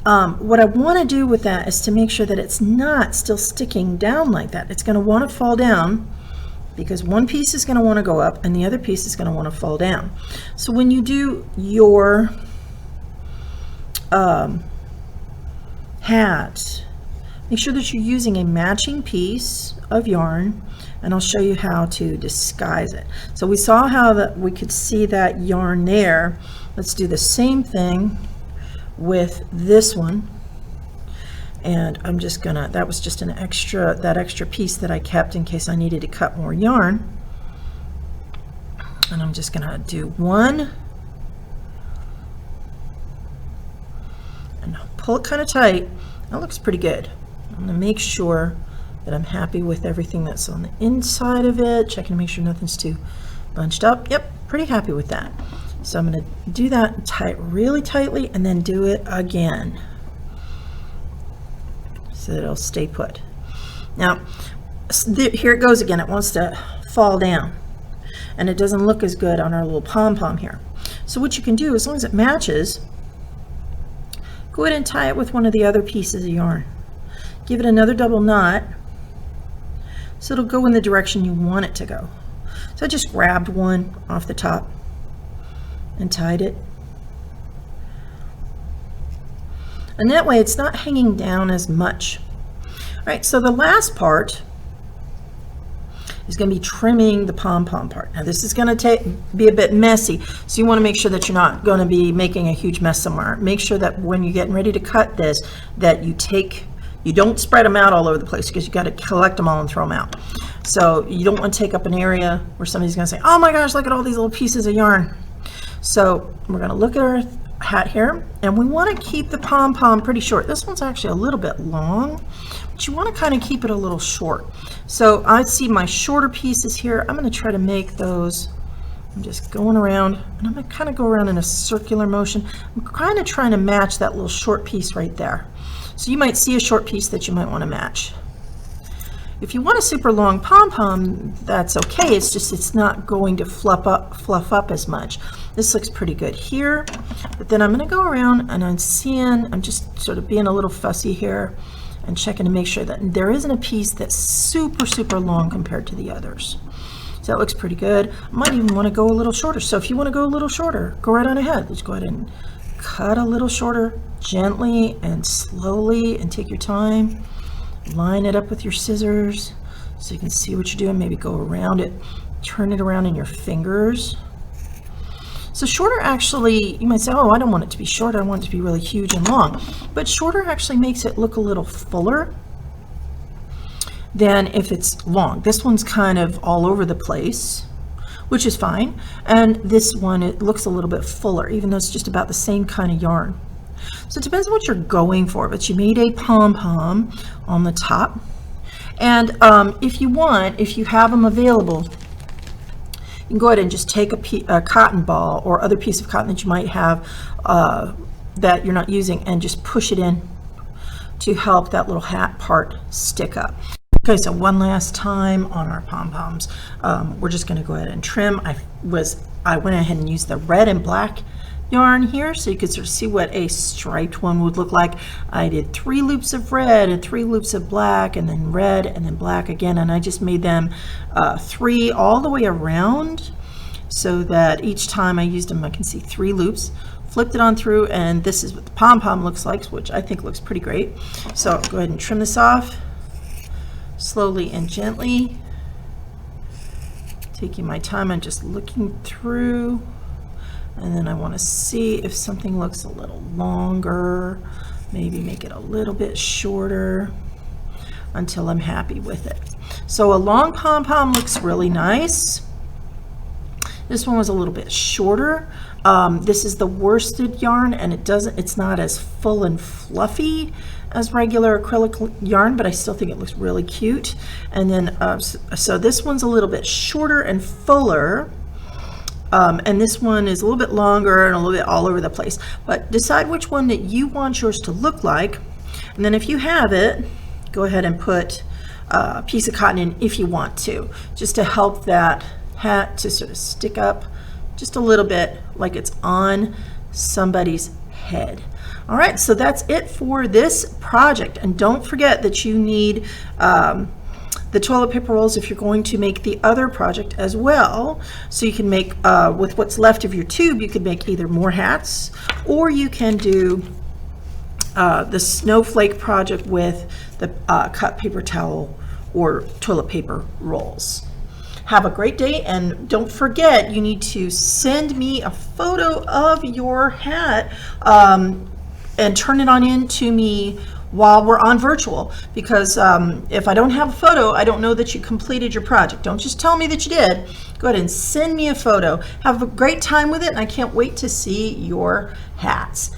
What I want to do with that is to make sure that it's not still sticking down like that. It's going to want to fall down because one piece is going to want to go up and the other piece is going to want to fall down. So when you do your hat, make sure that you're using a matching piece of yarn, and I'll show you how to disguise it. So we saw how that we could see that yarn there. Let's do the same thing with this one, and I'm just gonna, that was just that extra piece that I kept in case I needed to cut more yarn, and I'm just gonna do one and pull it kind of tight. That looks pretty good. I'm gonna make sure that I'm happy with everything that's on the inside of it, checking to make sure nothing's too bunched up. Yep, pretty happy with that. So I'm going to do that really tightly and then do it again so that it'll stay put. Now here it goes again. It wants to fall down and it doesn't look as good on our little pom-pom here. So what you can do, as long as it matches, go ahead and tie it with one of the other pieces of yarn. Give it another double knot so it'll go in the direction you want it to go. So I just grabbed one off the top and tied it, and that way it's not hanging down as much. All right, so the last part is going to be trimming the pom-pom part. Now this is going to be a bit messy, so you want to make sure that you're not going to be making a huge mess somewhere. Make sure that when you're getting ready to cut this, that you don't spread them out all over the place, because you got to collect them all and throw them out. So you don't want to take up an area where somebody's going to say, oh my gosh, look at all these little pieces of yarn. So we're going to look at our hat here, and we want to keep the pom-pom pretty short. This one's actually a little bit long, but you want to kind of keep it a little short. So I see my shorter pieces here. I'm going to try to make those. I'm just going around, and I'm going to kind of go around in a circular motion. I'm kind of trying to match that little short piece right there. So you might see a short piece that you might want to match. If you want a super long pom-pom, that's okay. It's just it's not going to fluff up as much. This looks pretty good here, but then I'm going to go around and I'm just sort of being a little fussy here and checking to make sure that there isn't a piece that's super long compared to the others. So that looks pretty good. I might even want to go a little shorter. So if you want to go a little shorter, go right on ahead. Let's go ahead and cut a little shorter, gently and slowly, and take your time. Line it up with your scissors so you can see what you're doing. Maybe go around it, turn it around in your fingers. So shorter actually, you might say, oh, I don't want it to be short, I want it to be really huge and long. But shorter actually makes it look a little fuller than if it's long. This one's kind of all over the place, which is fine. And this one, it looks a little bit fuller, even though it's just about the same kind of yarn. So it depends on what you're going for, but you made a pom-pom on the top. And if you have them available, you can go ahead and just take a cotton ball or other piece of cotton that you might have that you're not using, and just push it in to help that little hat part stick up. Okay, so one last time on our pom-poms, we're just going to go ahead and trim. I went ahead and used the red and black yarn here so you could sort of see what a striped one would look like. I did 3 loops of red and 3 loops of black, and then red and then black again, and I just made them 3 all the way around so that each time I used them I can see 3 loops. Flipped it on through, and this is what the pom-pom looks like, which I think looks pretty great. So I'll go ahead and trim this off slowly and gently, taking my time and just looking through. And then I want to see if something looks a little longer, maybe make it a little bit shorter until I'm happy with it. So a long pom-pom looks really nice. This one was a little bit shorter. This is the worsted yarn, and it's not as full and fluffy as regular acrylic yarn, but I still think it looks really cute. And then so this one's a little bit shorter and fuller. And this one is a little bit longer and a little bit all over the place, but decide which one that you want yours to look like. And then if you have it, go ahead and put a piece of cotton in if you want to, just to help that hat to sort of stick up just a little bit like it's on somebody's head. All right, so that's it for this project. And don't forget that you need the toilet paper rolls if you're going to make the other project as well. So you can make, with what's left of your tube, you could make either more hats, or you can do the snowflake project with the cut paper towel or toilet paper rolls. Have a great day, and don't forget, you need to send me a photo of your hat and turn it on in to me while we're on virtual, because if I don't have a photo, I don't know that you completed your project. Don't just tell me that you did. Go ahead and send me a photo. Have a great time with it, and I can't wait to see your hats.